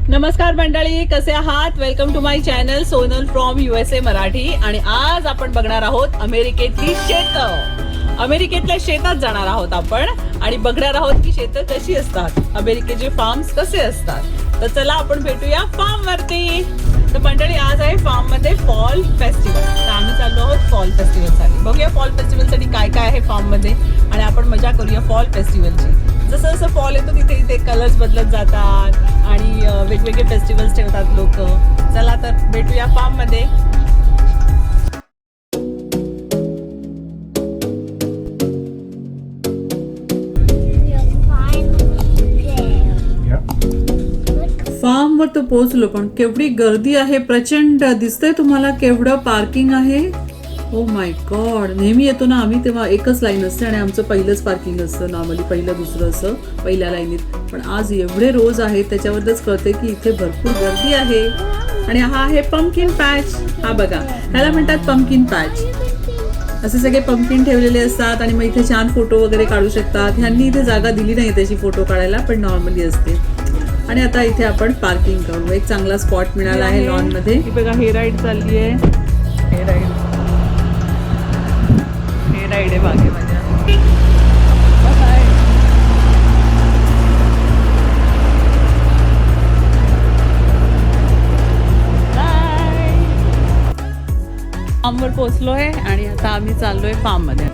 नमस्कार मंडळी, कसे आहात? Welcome to my channel Sonal from USA Marathi. आणि आज आपण बघणार आहोत अमेरिकेतली शेतं. अमेरिकेतल्या शेतात जाणार आहोत आपण आणि बघणार आहोत की शेतं कशी असतात, अमेरिकेचे फार्म्स कसे असतात. तर चला आपण भेटूया फार्म वरती. तर मंडळी, आज आहे फार्म मध्ये फॉल फेस्टिवल. तर आम्ही चाललो आहोत फॉल फेस्टिवल साठी. बघूया फॉल फेस्टिवल साठी काय काय आहे फार्म मध्ये आणि आपण मजा करूया फॉल फेस्टिवलची. जसं जसं फॉल येतो तिथे तिथे कलर्स बदलत जातात आणि वेगवेगळे फेस्टिवल्स ठेवतात लोक. चला तर भेटूया फार्म मध्ये. फार्म वर तर पोहोचलो, पण केवढी गर्दी आहे, प्रचंड. दिसतंय तुम्हाला केवढं पार्किंग आहे? Oh my God. नेहमी येतो ना आम्ही तेव्हा एकच लाईन असते आणि आमचं पहिलंच पार्किंग असतं नॉर्मली, पहिलं दुसरं असं पहिल्या लाईनीत. पण आज एवढे रोज आहेत त्याच्यावरच कळते की इथे भरपूर गर्दी आहे. आणि हा आहे पंपकिन पॅच. हा बघा, ह्याला म्हणतात पंपकिन पॅच. असे सगळे पंपकिन ठेवलेले असतात आणि मग इथे छान फोटो वगैरे काढू शकतात. ह्यांनी इथे जागा दिली नाही त्याची फोटो काढायला, पण नॉर्मली असते. आणि आता इथे आपण पार्किंग करू. एक चांगला स्पॉट मिळाला आहे लॉन मध्ये. बघा, हे राईड चालली आहे. हे राईड आहे बागेमध्ये. फार्मवर पोहोचलो आहे आणि आता आम्ही चाललोय फार्म मध्ये.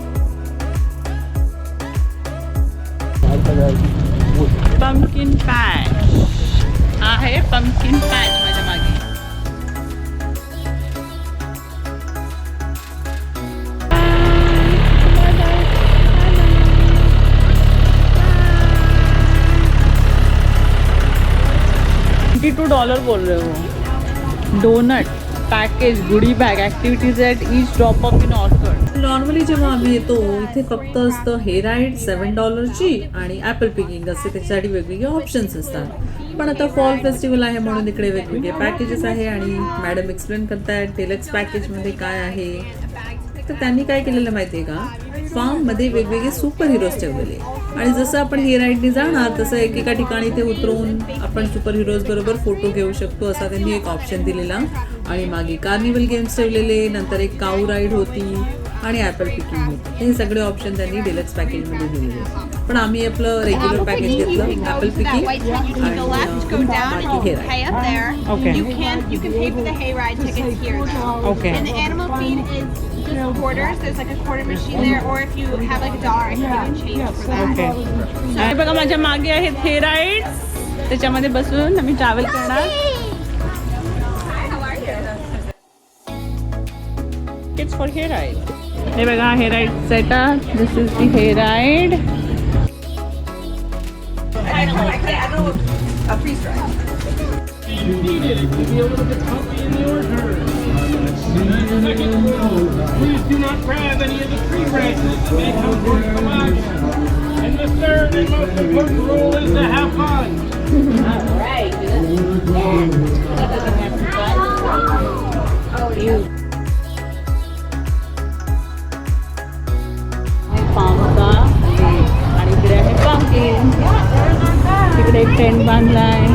पंपकिन पॅच आहे. पंपकिन पॅच माझ्या मागे. $22 बोल रहे हो. Donut package, goody bag, activities at each drop off in orchard. Normally जेव्हा आम्ही येतो इथे फक्त असतं हे राईड $7 आणि ॲपल पिकिंग असते. त्याच्यासाठी वेगवेगळे ऑप्शन्स असतात. पण आता फॉल फेस्टिवल आहे म्हणून इकडे वेगवेगळे पॅकेजेस आहे आणि मॅडम एक्सप्लेन करतायत डिलक्स पॅकेजमध्ये काय आहे. तर त्यांनी काय केलेलं माहिती आहे का, फार्ममध्ये वेगवेगळे सुपर हिरोज ठेवलेले. आणि जसं आपण हे राईडने जाणार तसं एकेका ठिकाणी ते उतरवून आपण सुपर हिरोज बरोबर फोटो घेऊ शकतो, असा त्यांनी एक ऑप्शन दिलेला. आणि मागे कार्निवल गेम्स ठेवलेले, नंतर एक काऊ राईड होती आणि ॲपल पिकिंग होती. हे सगळे ऑप्शन त्यांनी डिलक्स पॅकेजमध्ये दिलेले. पण आम्ही आपलं रेग्युलर पॅकेज घेतलं, ॲपल पिकिंग आणि हे ride. Okay. Quarters. There's like a quarter machine there, or if you have like a dollar, I can give you change for that. Okay. आणि बघा माझ्या मागे आहेत हे राईड. त्याच्यामध्ये बसून आम्ही ट्रॅव्हल करणार. It's for hair ride. हे बघा हे ride setup. This is the hay ride. Please do not grab any of the tree branches that may come towards the wagon. And the third and most important rule is to have fun. All right. फार्मचा आणि इकडे आहे pumpkin. तिकडे एक tent बांधला आहे.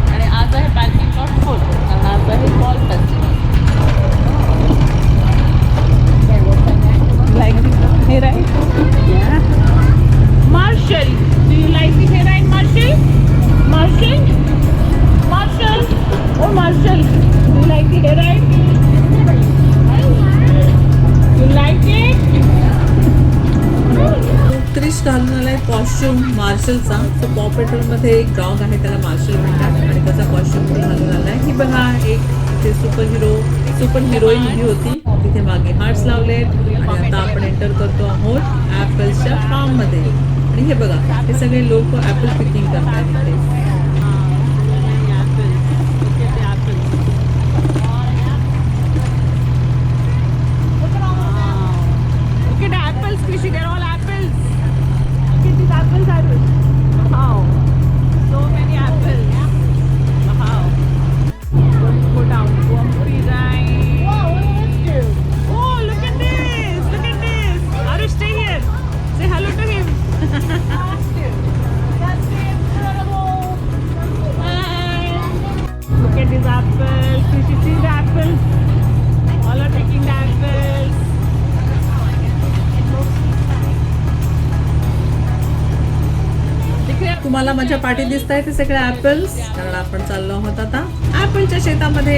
आणि आज आहे पार्किंग लॉट फुल आणि आज आहे fall festival. Like hay ride. Marshall, do you like the hay ride? Marshall, Marshall, Marshall, oh Marshall, do you like the hay ride? You like it? Krish घालून आलाय कॉस्ट्युम मार्शलचा. तो पॉ पेट्रोलमध्ये एक डॉग आहे, त्याला मार्शल म्हणतात आणि त्याचा कॉस्ट्युम घालून आलाय. ही बघा एक तिथे सुपर हिरोईन उभी होती. तिथे मागे हार्ट्स लावलेत. आणि आता आपण एंटर करतो आहोत ॲपल्सच्या फार्ममध्ये. आणि हे बघा, हे सगळे लोक ॲपल पिकिंग करतात इथे. They're all apples. Look at these apples, Arun. Wow. So many apples. Wow. Go down. Go on tree ride. Whoa, what is this? Oh, look at this. Look at this. Arush, stay here. Say hello to him. Look at these apples. You should see the apples. All are taking the apples. तुम्हाला माझ्या पाठी दिसत आहे ते सगळे apples, कारण आपण चाललो आहोत आता ऍपलच्या शेतामध्ये.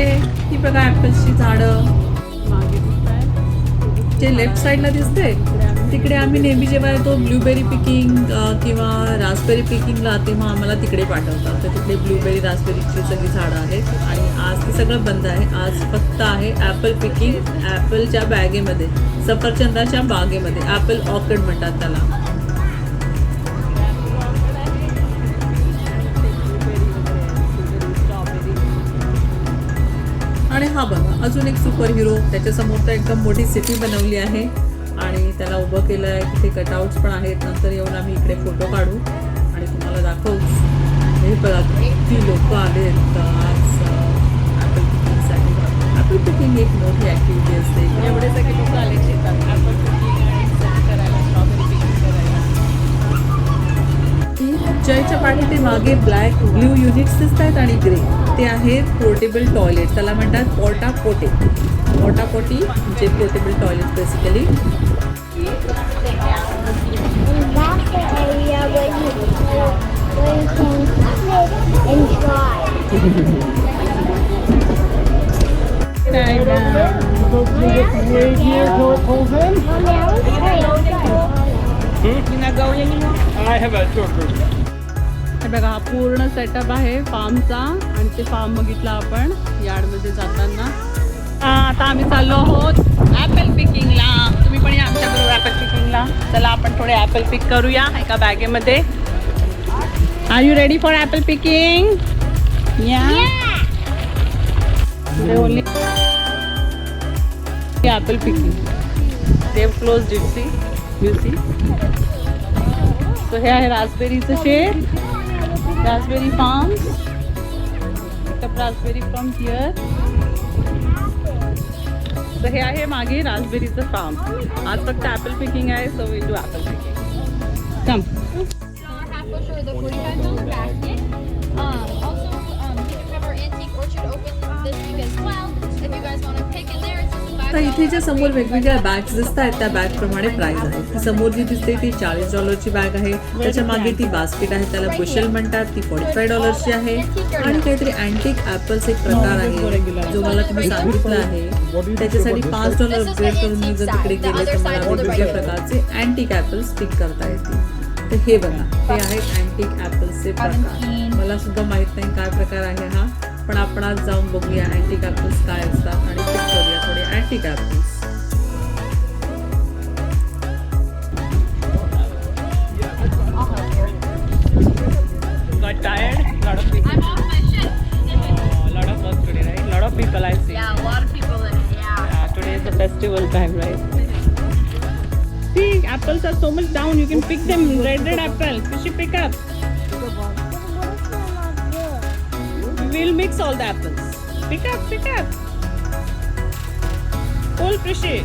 ही बघा ऍपल्सची झाडं मागे दिसतायत. जे लेफ्ट साईडला दिसते तिकडे आम्ही नेहमी जेव्हा येतो ब्लूबेरी पिकिंग किंवा रास्पबेरी पिकिंगला, तेव्हा आम्हाला तिकडे पाठवतात. तर तिकडे ब्लूबेरी रास्पबेरीची सगळी झाडं आहेत आणि आज ते सगळं बंद आहे. आज फक्त आहे ॲपल पिकिंग ॲपलच्या बॅगेमध्ये, सफरचंदाच्या बागेमध्ये. ॲपल ऑर्किड म्हणतात त्याला. आणि हा बघा अजून एक सुपर हिरो, त्याच्यासमोर तर एकदम मोठी सिटी बनवली आहे आणि त्याला उभं केलं आहे. तिथे कटआउट्स पण आहेत. नंतर येऊन आम्ही इकडे फोटो काढू आणि तुम्हाला दाखवू. हे बघा किती लोक आलेत आज ॲपल पिकिंगसाठी. ॲपल पिकिंग एक मोठी ॲक्टिव्हिटी असते. एवढे सगळे लोक आले शेतात ॲपल पिकिंग आणि करायला, स्ट्रॉबेरी पिकिंग करायला. जयच्या पाठी ते मागे ब्लॅक ब्ल्यू युनिट्स दिसत आहेत आणि ग्रे, ते आहेत पोर्टेबल टॉयलेट. त्याला म्हणतात पोटा पोटी. पोटा पोटी म्हणजे portable toilet basically. That's the area where you can sit and dry. I have a tour group. हे बघा हा पूर्ण सेटअप आहे फार्मचा आणि ते फार्म बघितला आपण यार्डमध्ये जाताना. आता आम्ही चाललो आहोत ॲपल पिकिंगला. तुम्ही पण या आमच्याबरोबर ॲपल पिकिंगला. चला आपण थोडे ॲपल पिक करूया एका बॅगेमध्ये. Are you ready for apple picking? या ओनली ॲपल पिकिंग. देव close did see you see. So हे आहे रास्पबेरीचं shed. Raspberry farms. Pick up raspberry from here. So हे आहे मागे रास्पबेरीचं फार्म. आज फक्त ॲपल पिकिंग आहे, so will do Apple picking. Come. $1.50 for the 45-ounce basket. Also, you can have our antique orchard open this week as well. If you guys want to pick in there, it's just आता इथे ज्या समोर वेगवेगळ्या bags दिसत आहेत त्या bag प्रमाणे price आहे. ती समोर जी दिसते ती $40 बॅग आहे. त्याच्या मागे ती बास्केट आहे, त्याला बुशेल म्हणतात, ती $45 आहे. आणि काहीतरी अँटिक ॲपल्स एक प्रकार आहे जो मला तुम्ही सांगितलं आहे. त्याच्यासाठी $5 अपग्रेड करून मी जर तिकडे गेले तर मला वेगवेगळ्या प्रकारचे अँटिक ॲपल्स पिक करता येतील. तर हे बघा, हे आहेत अँटिक ॲपल्सचे प्रकार. मला सुद्धा माहित नाही काय प्रकार आहे हा, पण आपण आज जाऊन बघूया अँटिक ॲपल्स काय असतात आणि पिक करूया थोडे antique apples. Got tired? Lot of people. I'm off my shift. Lot of us today, right? Lot of people I see. Yeah, a lot of people in it. Yeah. Today is the festival time, right? See, apples are so much down. You can pick them. Red apple. Fishy, pick up. We'll mix all the apples. Pick up, pick up. Pull, Fishy.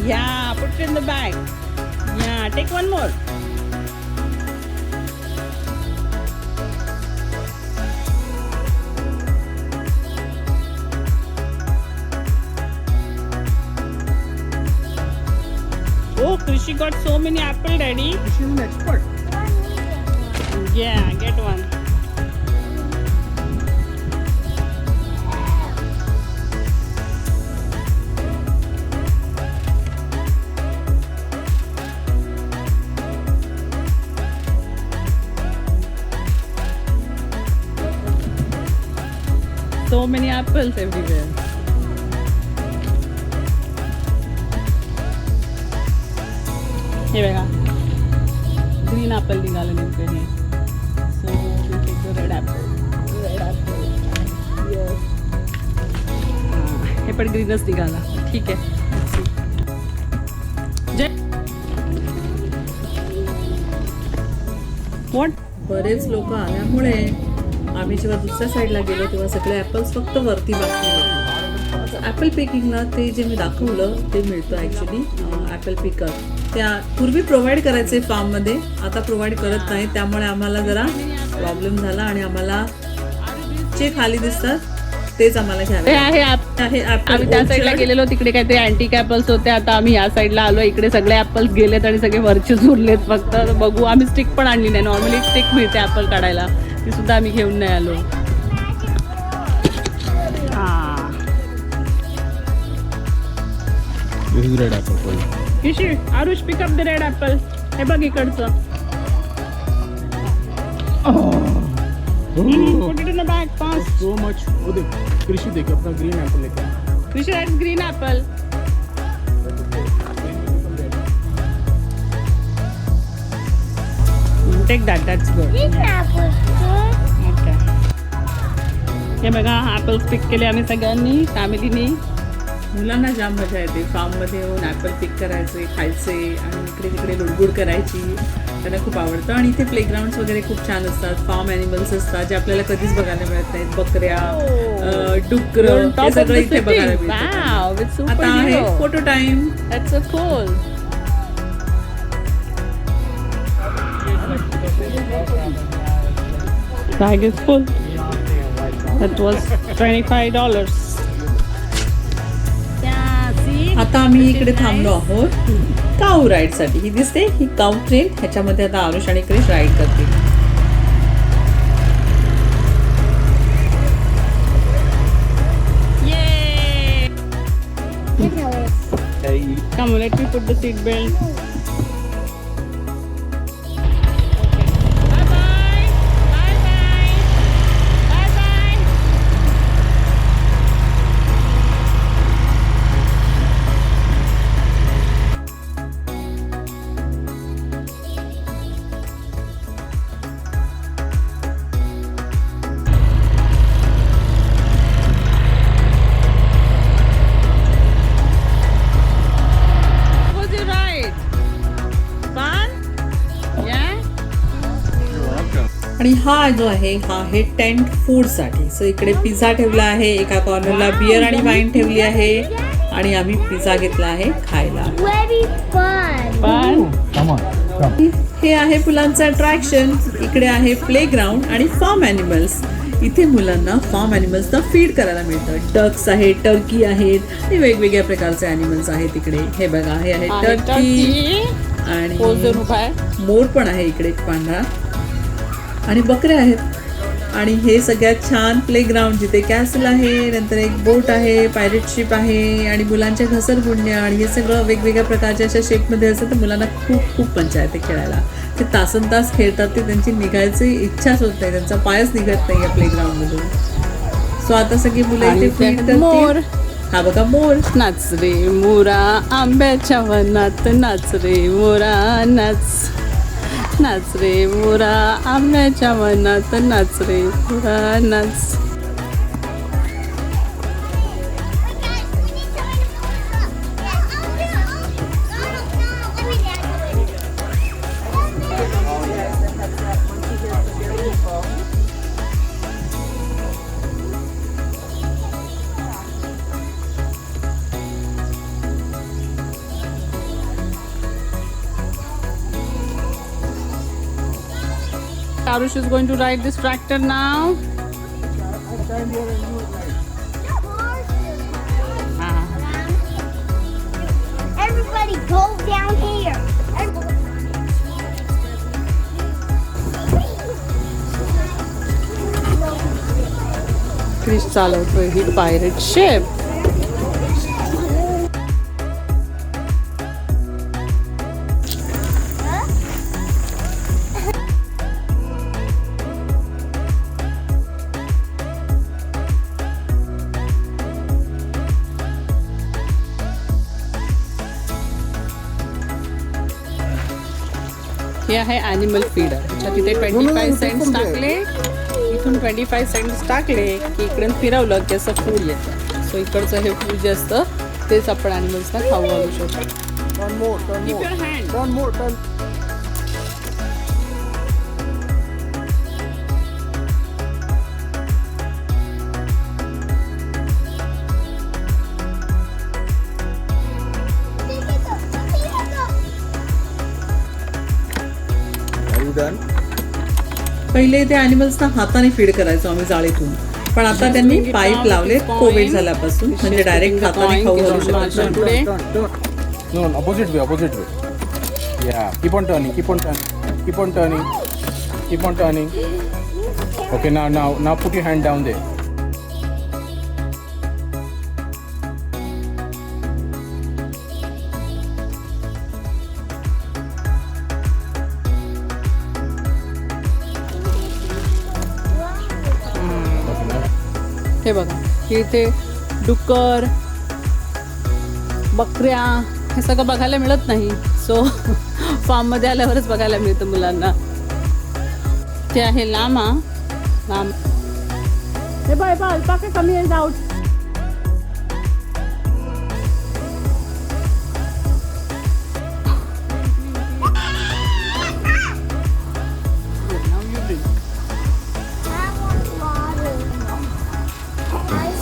Yeah, put it in the bag. Yeah, take one more. Oh, Krishi got so many apple, Daddy. She's an expert. Yeah, get one. So many apples everywhere. हे बघा green Apple निघालं नेमकं हे. So red Apple. Red Apple. हे पण ग्रीनच निघाला. ठीक आहे. जय वॉट. बरेच लोक आल्यामुळे आम्ही जेव्हा दुसऱ्या साईडला गेलो तेव्हा सगळे ॲपल्स फक्त वरती बाकी होते. ॲपल पिकिंगला ते जे मी दाखवलं ते मिळतं ॲक्च्युली ॲपल पिकर. त्या पूर्वी प्रोव्हाइड करायचे फार्ममध्ये, आता प्रोव्हाइड करत नाही. त्यामुळे आम्हाला जरा प्रॉब्लेम झाला आणि आम्हाला जे खाली दिसतात तेच आम्हाला हे घ्यावे आहे आहे apple आम्ही त्या साईडला orchard. गेलेलो, तिकडे काहीतरी अँटिक ऍपल्स होते. आता आम्ही या साईडला आलो, इकडे सगळे ऍपल्स गेलेत आणि सगळे वरचेच उरलेत फक्त. तर बघू, आम्ही स्टिक पण आणली नाही. नॉर्मली एक स्टिक मिळते ऍपल काढायला, ती सुद्धा आम्ही घेऊन नाही आलो. हा This is red apple for you. किशी, Aarush pick up the red apple. हे बघ इकडचं. Put it in the bag fast. So much. वो देख, कृषि देख अपना green apple लेके आया. Krishi, that's green apple. Take that, that's good. This apple's good. Okay. हे बघा, ऍपल्स पिक केले आम्ही सगळ्यांनी, फॅमिलीनी. मुलांना जाम मजा येते फार्म मध्ये येऊन ऍपल पिक करायचे, खायचे आणि इकडे तिकडे लुडबुड करायची. त्यांना खूप आवडतं. आणि इथे प्लेग्राऊंड वगैरे खूप छान असतात. फार्म ॲनिमल्स असतात जे आपल्याला कधीच बघायला मिळत नाहीत. बकऱ्या, डुकर, You're on हे top of सगळं the इथे city. बघायला मिळतं. Wow, it's आता आहे superhero. Photo time. That's so cool. Bag is full. That was $25. Yeah, see? आता आम्ही इकडे थांबलो आहोत काऊ राईड साठी. ही दिसते ही काऊ ट्रेन. ह्याच्यामध्ये आता आरुष आणि क्रिश राईड करतील. Yay! Hey. Come on, let me put the seat belt. Bye-bye. Bye-bye. Bye-bye. How was your ride? Fun? Yeah? आणि हा जो आहे हा आहे टेंट फूड साठी. सो इकडे पिझ्झा ठेवला आहे, एका कॉर्नरला बियर आणि वाईन ठेवली आहे आणि आम्ही पिझ्झा घेतला आहे खायला. Very fun. Fun? Come on. हे आहे मुलांचं अट्रॅक्शन. इकडे आहे प्लेग्राऊंड आणि फार्म ॲनिमल्स. इथे मुलांना फार्म ॲनिमल्सना फीड करायला मिळतं. डक्स आहेत, टर्की आहेत आणि वेगवेगळ्या प्रकारचे ॲनिमल्स आहेत इकडे. हे बघा, हे आहे आणि टर्की turkey. आणि पोझर उभा आहे. मोर पण आहे इकडे एक पांढरा आणि बकऱ्या आहेत. आणि हे सगळ्यात छान प्लेग्राऊंड जिथे कॅसल आहे, नंतर एक बोट आहे, पायरेट शिप आहे आणि मुलांच्या घसरगुंड्या आणि हे सगळं वेगवेगळ्या प्रकारच्या अशा शेपमध्ये असतं. तर मुलांना खूप खूप मजा येते खेळायला. ते तासन तास खेळतात. ते त्यांची निघायची इच्छाच होत नाही, त्यांचा पायच निघत नाही या प्लेग्राऊंडमधून. सो आता सगळी मुलं आणि इथे फीड त्यात मोर. करतील. हा बघा मोर. नाच रे मोरा आंब्याच्या वनात, नाच रे मोरा नाच. नाच रे मोरा आंब्याच्या वनात, नाच रे मोरा नाच. Arush is going to ride this tractor now. Everybody go down here. Krish चालवतोय ही पायरेट शिप. हे आहे ॲनिमल फीडर. अच्छा, तिथे 25 सेंट्स टाकले, इथून 25 सेंट्स टाकले की इकडून फिरवलं की असं फूड येतं. सो इकडचं हे फूड जे असतं तेच आपण ॲनिमल्सला खाऊ घालू शकतो. Keep your hand. पहिले ते ॲनिमल्सना हाताने फीड करायचो आम्ही जाळीतून. पण आता त्यांनी पाईप लावले कोविड झाल्यापासून, म्हणजे डायरेक्ट हाताने खाऊ घालू शकत नाही. पुढे No, opposite way, opposite way. Yeah, keep on turning, keep on turning, keep on turning, keep on turning. Okay, now put your hand down there. हे बघा, इथे डुक्कर, बकऱ्या हे सगळं बघायला मिळत नाही. सो फार्ममध्ये आल्यावरच बघायला मिळतं मुलांना. ते आहे लामा. हे बाय बाय अल्पाका कमी आहे आउट.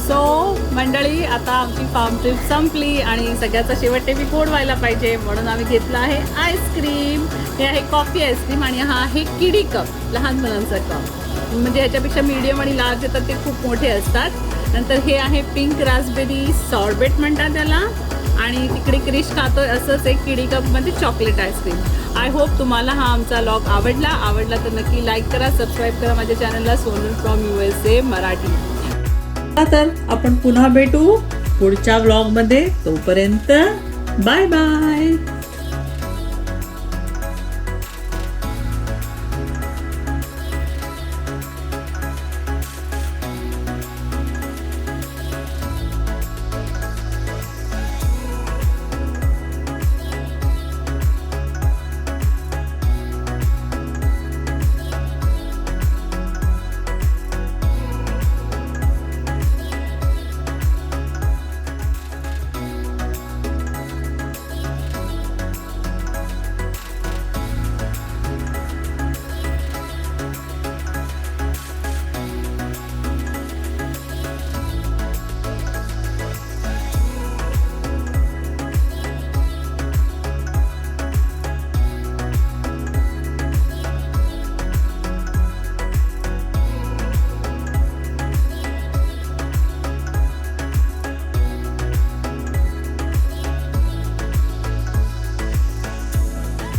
सो मंडळी, आता आमची फार्म ट्रिप संपली आणि सगळ्याचा शेवट बी गोड व्हायला पाहिजे, म्हणून आम्ही घेतला आहे आईस्क्रीम. हे आहे कॉफी आईस्क्रीम आणि हा आहे किडी कप, लहान मुलांचा कप. म्हणजे ह्याच्यापेक्षा मीडियम आणि लार्ज येतात, ते खूप मोठे असतात. नंतर हे आहे पिंक रास्बेरी सॉर्बेट म्हणतात त्याला. आणि तिकडे क्रिश खातोय असंच एक किडी कपमध्ये चॉकलेट आईस्क्रीम. आय होप तुम्हाला हा आमचा व्लॉग आवडला तर नक्की लाईक करा, सबस्क्राईब करा माझ्या चॅनलला सोनल फ्रॉम USA मराठी. तर आपण पुन्हा भेटू पुढच्या व्लॉगमध्ये. तोपर्यंत बाय बाय.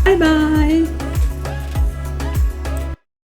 Bye bye.